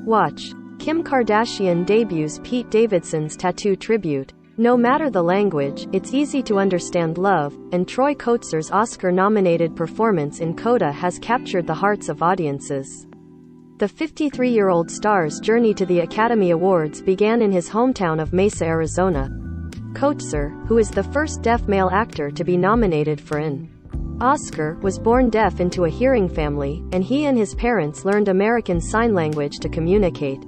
Watch. Kim Kardashian debuts Pete Davidson's tattoo tribute. No matter the language, it's easy to understand love, and Troy Kotsur's Oscar-nominated performance in CODA has captured the hearts of audiences. The 53-year-old star's journey to the Academy Awards began in his hometown of Mesa, Arizona. Kotsur, who is the first deaf male actor to be nominated for an Oscar, was born deaf into a hearing family, and he and his parents learned American Sign Language to communicate.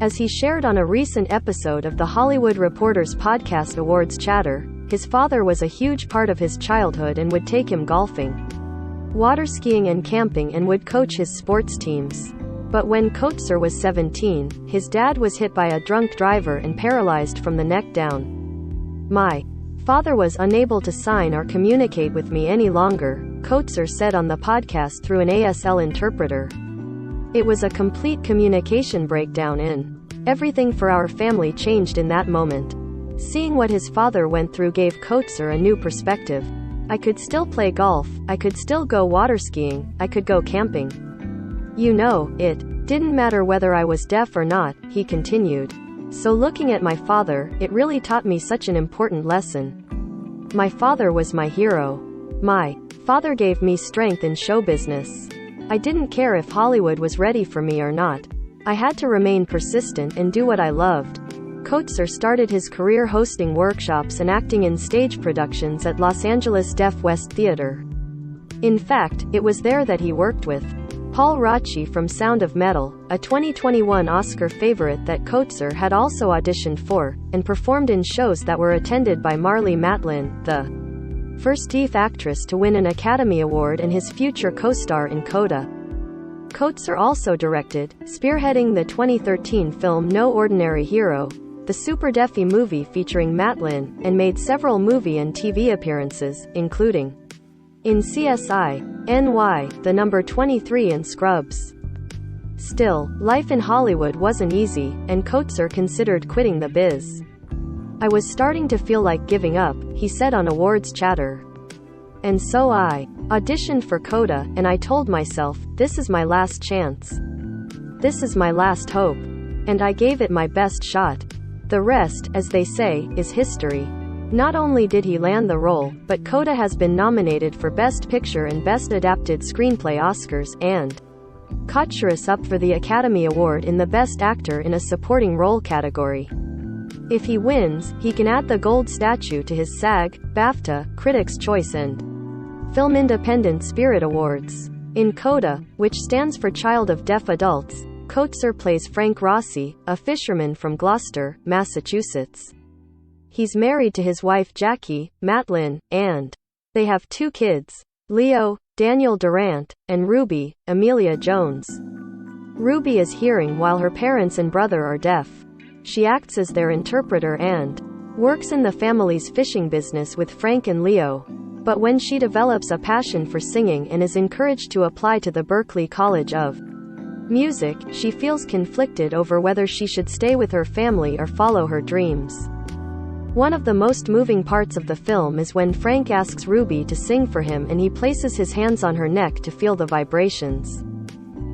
As he shared on a recent episode of the Hollywood Reporter's podcast Awards Chatter, his father was a huge part of his childhood and would take him golfing, water skiing and camping, and would coach his sports teams. But when Kotsur was 17, his dad was hit by a drunk driver and paralyzed from the neck down. "My father was unable to sign or communicate with me any longer," Kotsur said on the podcast through an ASL interpreter. "It was a complete communication breakdown and everything for our family changed in that moment." Seeing what his father went through gave Kotsur a new perspective. "I could still play golf, I could still go water skiing, I could go camping. You know, it didn't matter whether I was deaf or not," he continued. "So looking at my father, it really taught me such an important lesson. My father was my hero. My father gave me strength in show business. I didn't care if Hollywood was ready for me or not. I had to remain persistent and do what I loved." Kotsur started his career hosting workshops and acting in stage productions at Los Angeles Deaf West Theater. In fact, it was there that he worked with Paul Raci from Sound of Metal, a 2021 Oscar favorite that Kotsur had also auditioned for, and performed in shows that were attended by Marlee Matlin, the first deaf actress to win an Academy Award and his future co-star in CODA. Kotsur also directed, spearheading the 2013 film No Ordinary Hero, the Super Deafy movie featuring Matlin, and made several movie and TV appearances, including in CSI, NY, The Number 23 and Scrubs. Still, life in Hollywood wasn't easy, and Kotsur considered quitting the biz. "I was starting to feel like giving up," he said on Awards Chatter. "And so I auditioned for CODA, and I told myself, this is my last chance. This is my last hope. And I gave it my best shot. The rest, as they say, is history." Not only did he land the role, but CODA has been nominated for Best Picture and Best Adapted Screenplay Oscars, and Kotsur is up for the Academy Award in the Best Actor in a Supporting Role category. If he wins, he can add the gold statue to his SAG, BAFTA, Critics' Choice and Film Independent Spirit Awards. In CODA, which stands for Child of Deaf Adults, Kotsur plays Frank Rossi, a fisherman from Gloucester, Massachusetts. He's married to his wife Jackie, Matlin, and they have 2 kids, Leo, Daniel Durant, and Ruby, Amelia Jones. Ruby is hearing while her parents and brother are deaf. She acts as their interpreter and works in the family's fishing business with Frank and Leo. But when she develops a passion for singing and is encouraged to apply to the Berklee College of Music, she feels conflicted over whether she should stay with her family or follow her dreams. One of the most moving parts of the film is when Frank asks Ruby to sing for him and he places his hands on her neck to feel the vibrations.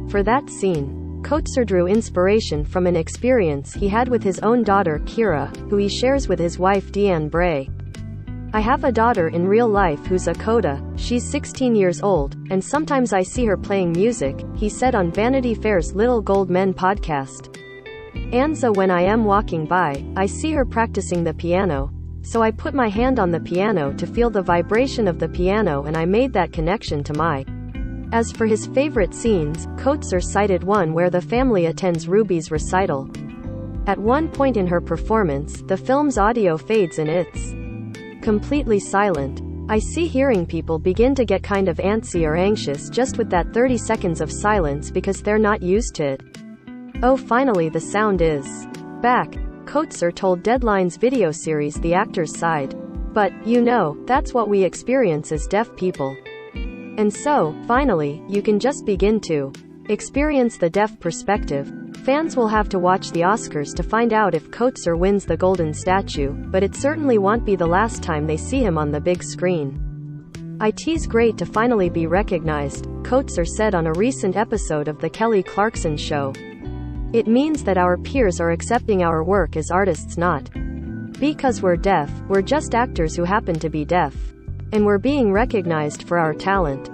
For that scene, Kotsur drew inspiration from an experience he had with his own daughter Kira, who he shares with his wife Deanne Bray. "I have a daughter in real life who's a CODA, she's 16 years old, and sometimes I see her playing music," he said on Vanity Fair's Little Gold Men podcast. "Anza, when I am walking by, I see her practicing the piano. So I put my hand on the piano to feel the vibration of the piano and I made that connection to my..." As for his favorite scenes, Kotsur cited one where the family attends Ruby's recital. At one point in her performance, the film's audio fades and it's completely silent. "I see hearing people begin to get kind of antsy or anxious just with that 30 seconds of silence because they're not used to it. Oh, finally the sound is back," Kotsur told Deadline's video series The Actor's Side. "But, you know, that's what we experience as deaf people. And so, finally, you can just begin to experience the deaf perspective." Fans will have to watch the Oscars to find out if Kotsur wins the Golden Statue, but it certainly won't be the last time they see him on the big screen. "It's great to finally be recognized," Kotsur said on a recent episode of The Kelly Clarkson Show. It means that our peers are accepting our work as artists, not because we're deaf, we're just actors who happen to be deaf. And we're being recognized for our talent.